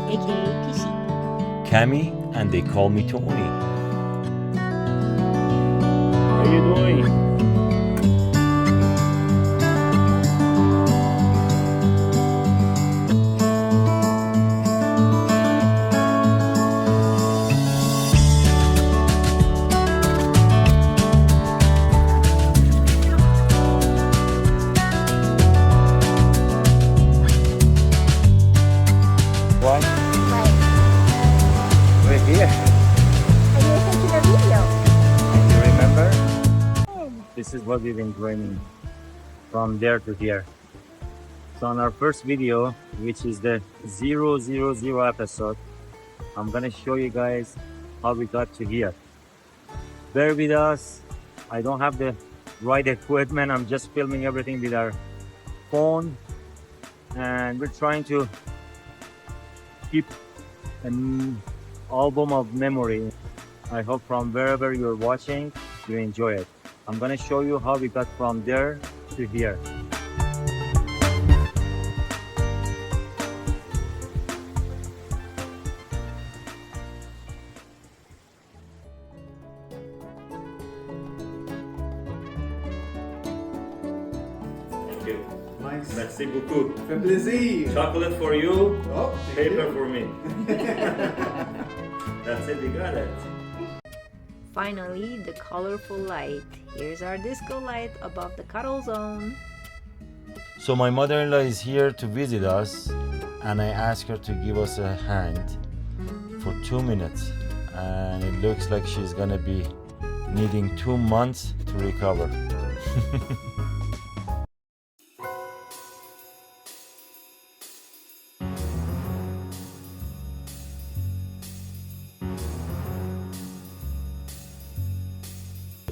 aka PC. Cami, and they call me Tony. How you doing? What? Like, We're here. I listened to the video. You remember? This is what we've been dreaming from there to here. So on our first video, which is the 000 episode, I'm gonna show you guys how we got to here. Bear with us. I don't have the right equipment. I'm just filming everything with our phone, and we're trying to keep an album of memory. I hope from wherever you're watching, you enjoy it. I'm gonna show you how we got from there to here. Thank you. Nice. Merci beaucoup. Fait plaisir. Chocolate for you, Oh, thank paper you. for me. That's it, we got it. Finally, the colorful light. Here's our disco light above the cuddle zone. So my mother-in-law is here to visit us, and I asked her to give us a hand for 2 minutes, and it looks like she's gonna be needing 2 months to recover.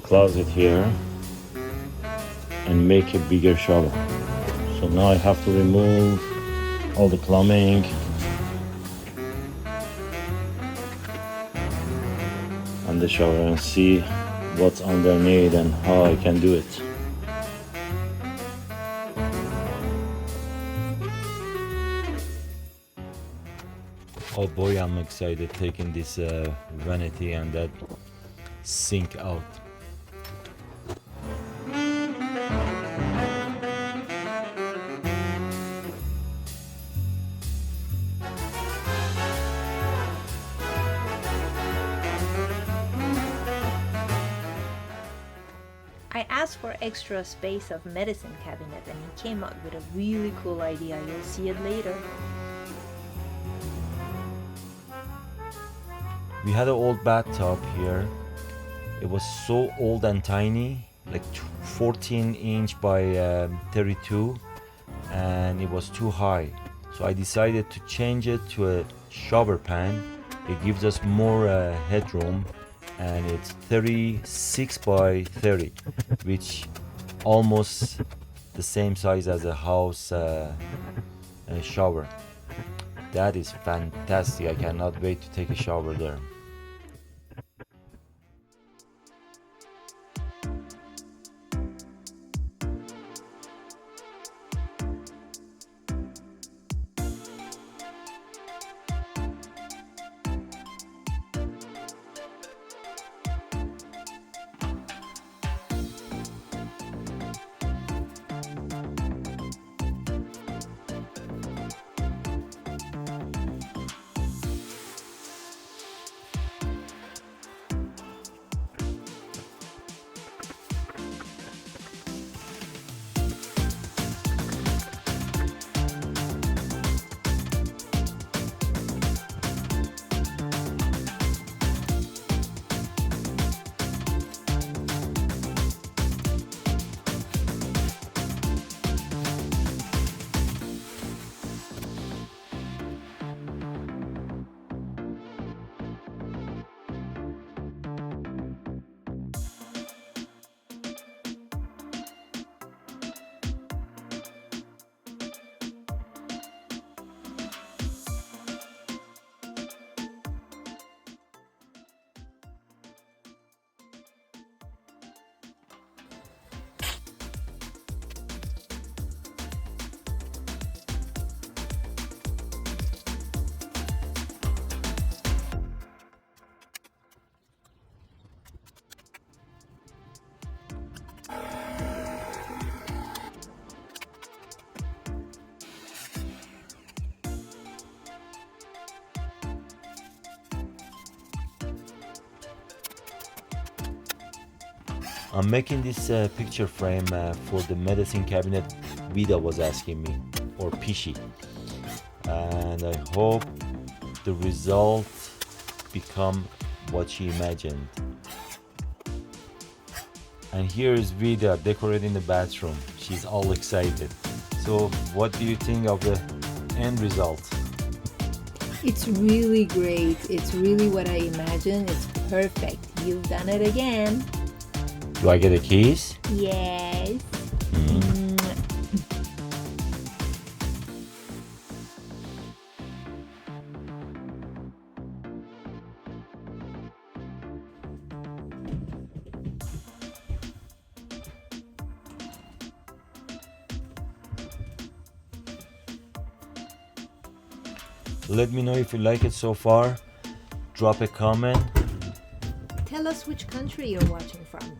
Closet here and make a bigger shower. So now I have to remove all the plumbing. And the shower and see what's underneath and how I can do it. Oh boy, I'm excited taking this vanity and that sink out. I asked for extra space of medicine cabinet and he came up with a really cool idea. You'll see it later. We had an old bathtub here. It was so old and tiny, like 14-inch by 32, and it was too high. So I decided to change it to a shower pan. It gives us more headroom, and it's 36 by 30, which almost the same size as a house shower. That is fantastic. I cannot wait to take a shower there. I'm making this picture frame for the medicine cabinet Vida was asking me, or Pishi. And I hope the result become what she imagined. And here is Vida decorating the bathroom. She's all excited. So what do you think of the end result? It's really great. It's really what I imagined. It's perfect. You've done it again. Do I get a kiss? Yes. Let me know if you like it so far. Drop a comment. Tell us which country you're watching from.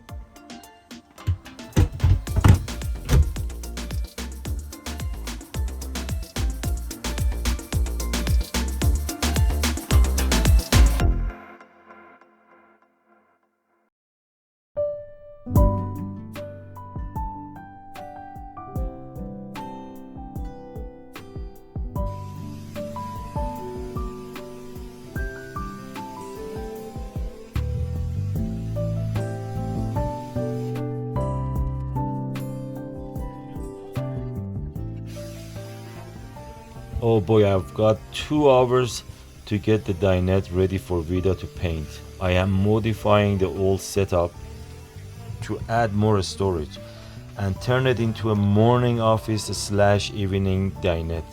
Oh boy, I've got 2 hours to get the dinette ready for Vida to paint. I am modifying the old setup to add more storage and turn it into a morning office slash evening dinette.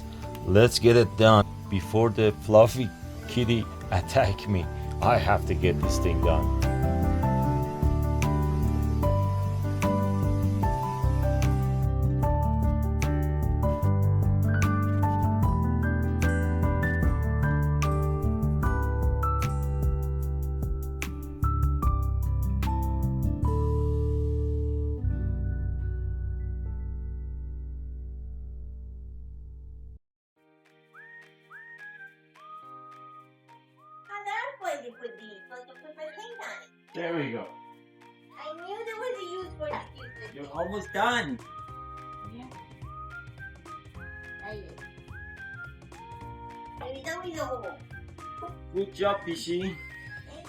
Let's get it done before the fluffy kitty attack me. I have to get this thing done. Why you put these? So you put my paint on it. There we go. I knew there was a use for it. You're almost done. Yeah. Maybe that was a hole. Good job, Pishi. Thank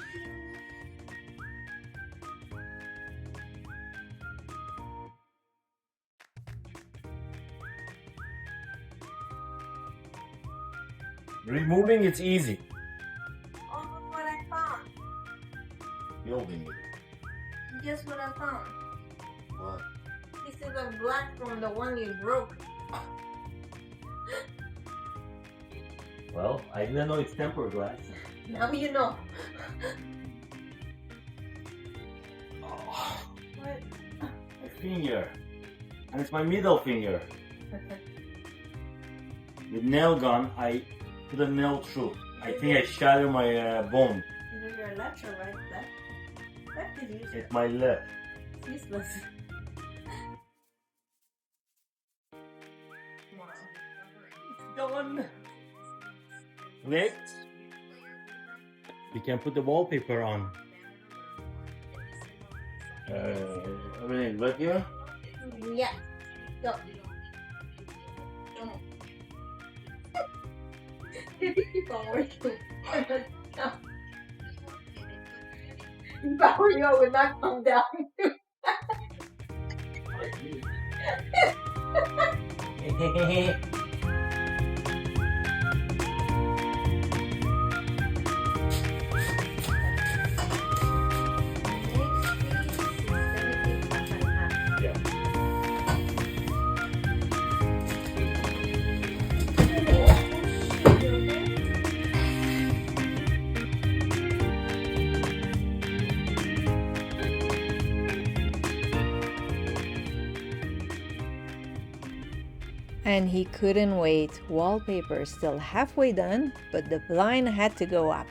you. Removing it's easy. Oh, look what I found. Building it. Guess what I found? What? Pieces of glass from the one you broke. Well, I didn't know it's tempered glass. Now you know. Oh, What? my finger. And it's my middle finger. With nail gun, I put a nail through. I think I shattered my bone. Is it your left or right? Left? Left is useless. It's my left. It's useless. It's done. Next, we can put the wallpaper on. Everything right here? Yeah. Go. Come on. Keep on working. If I were you, I would not come down. Yeah. And he couldn't wait. Wallpaper still halfway done, but the blind had to go up.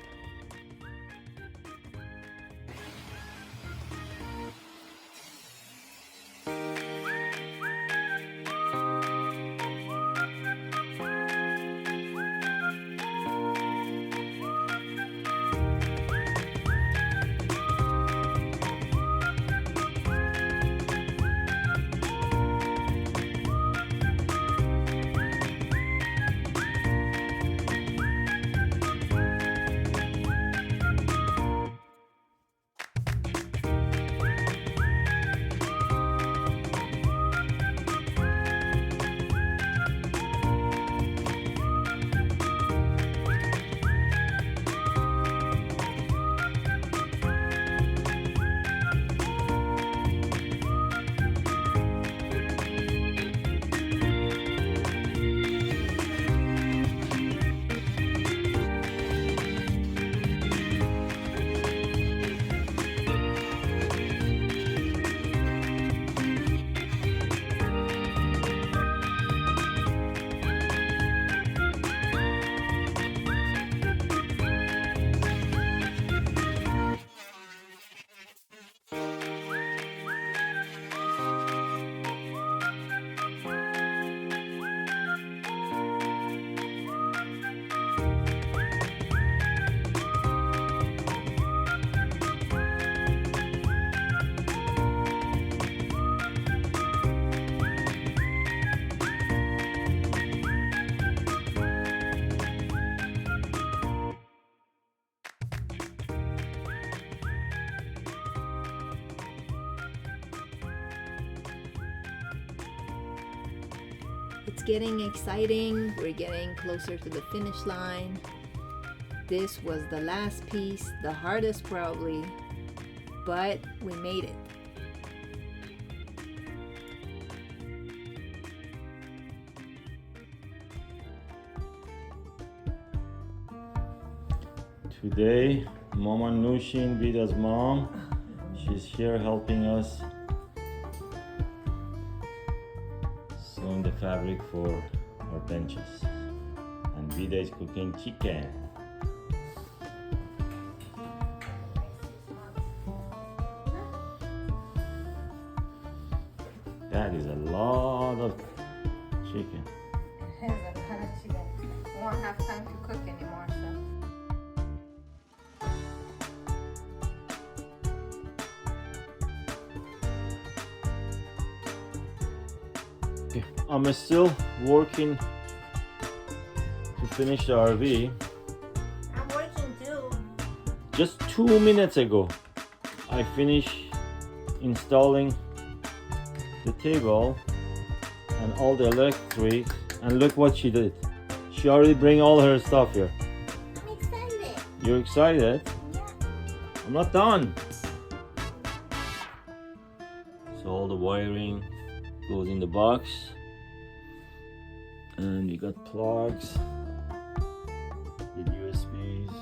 It's getting exciting. We're getting closer to the finish line. This was the last piece, the hardest probably, but we made it. Today, Mama Nushin, Vida's mom, she's here helping us sewing the fabric for our benches. And Vida is cooking chicken. That is a lot of chicken. It is a lot of chicken. We won't have time to cook anymore, so. Okay, I'm still working to finish the RV. I'm working too. Just 2 minutes ago, I finished installing the table and all the electric, and look what she did. She already bring all her stuff here. I'm excited. You're excited? Yeah. I'm not done. So all the wiring goes in the box, and you got plugs with USBs.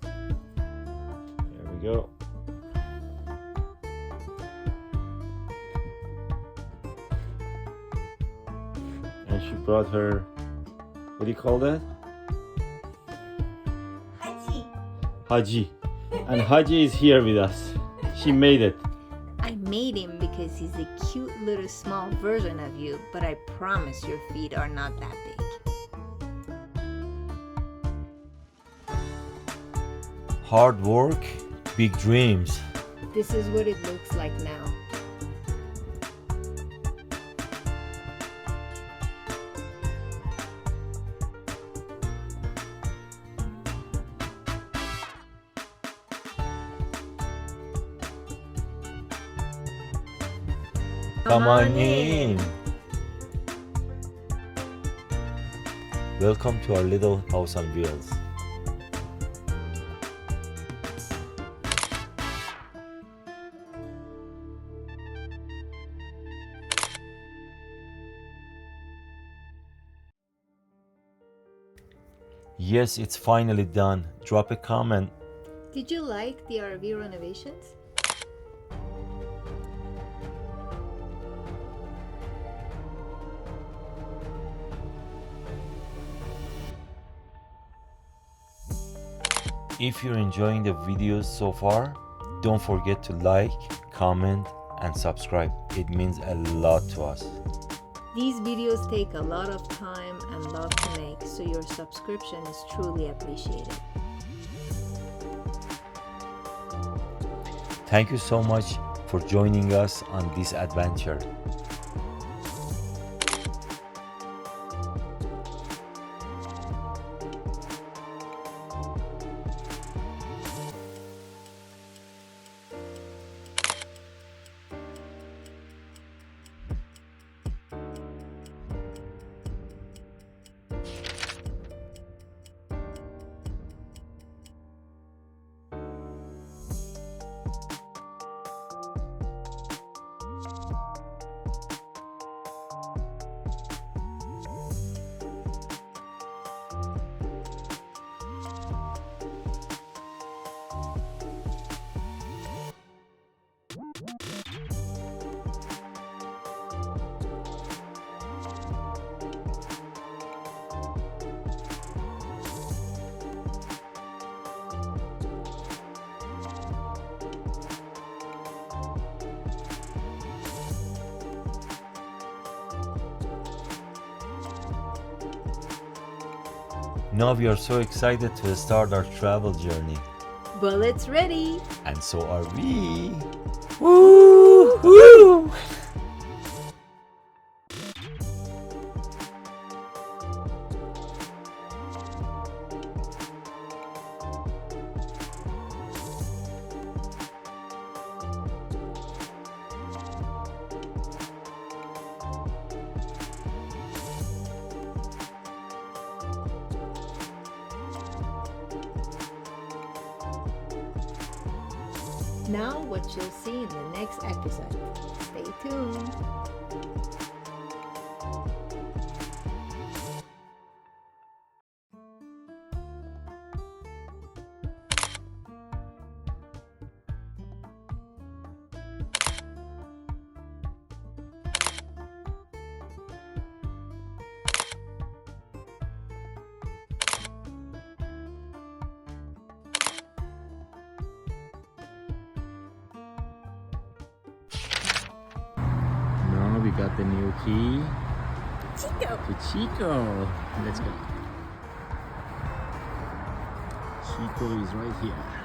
There we go. And she brought her, what do you call that? Hachi. Haji. And Haji is here with us. She made it. I made him because he's a cute little small version of you, but I promise your feet are not that big. Hard work, big dreams. This is what it looks like now. Come on in. Welcome to our little house on wheels. Yes, it's finally done. Drop a comment. Did you like the RV renovations? If you're enjoying the videos so far, don't forget to like, comment, and subscribe. It means a lot to us. These videos take a lot of time and love to make, so your subscription is truly appreciated. Thank you so much for joining us on this adventure. Now we are so excited to start our travel journey. Well, it's ready. And so are we. Woo! Woo! Now what you'll see in the next episode. Stay tuned. Now we got the new key Chico! to Chico. Let's go. Chico is right here.